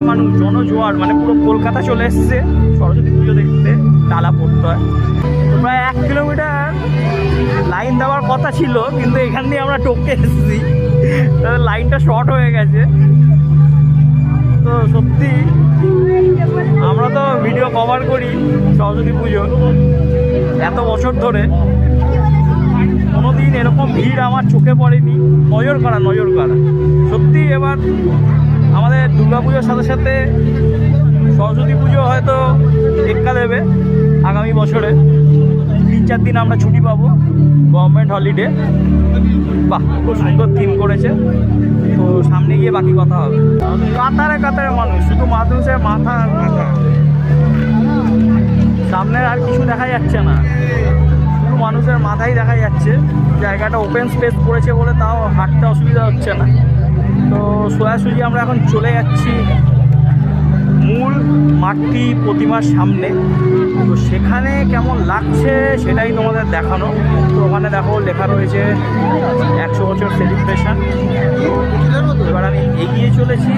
মানুষ জনজোয়ার, মানে পুরো কলকাতা চলে এসছে সরস্বতী পুজো দেখতে। ডালা পড়তে হয় তো প্রায় 1 কিলোমিটার লাইন দেওয়ার কথা ছিল, কিন্তু এখান দিয়ে আমরা টপকে এসেছি, লাইনটা শর্ট হয়ে গেছে। তো সত্যি আমরা তো ভিডিও কভার করি সরস্বতী পুজো এত বছর ধরে, কোনোদিন এরকম ভিড় আমার চোখে পড়েনি। নজর করা সত্যি। এবার আমাদের দুর্গা পুজোর সাথে সাথে সরস্বতী পুজো হয়তো টেক্কা দেবে আগামী বছরে। 3-4 দিন আমরা ছুটি পাবো, গভর্নমেন্ট হলিডে। বাহ, খুব সুন্দর থিম করেছে। তো সামনে গিয়ে বাকি কথা হবে। কাতারে কাতারে মানুষ, শুধু মানুষের মাথা আর মাথা, সামনে আর কিছু দেখা যাচ্ছে না, শুধু মানুষের মাথাই দেখা যাচ্ছে। জায়গাটা ওপেন স্পেস করেছে বলে তাও হাঁটতে অসুবিধা হচ্ছে না। তো সোজাসুজি আমরা এখন চলে যাচ্ছি মূল মাতৃ প্রতিমার সামনে। তো সেখানে কেমন লাগছে সেটাই তোমাদের দেখানো। তো ওখানে দেখো লেখা রয়েছে 100 বছর সেলিব্রেশন। এবার আমি এগিয়ে চলেছি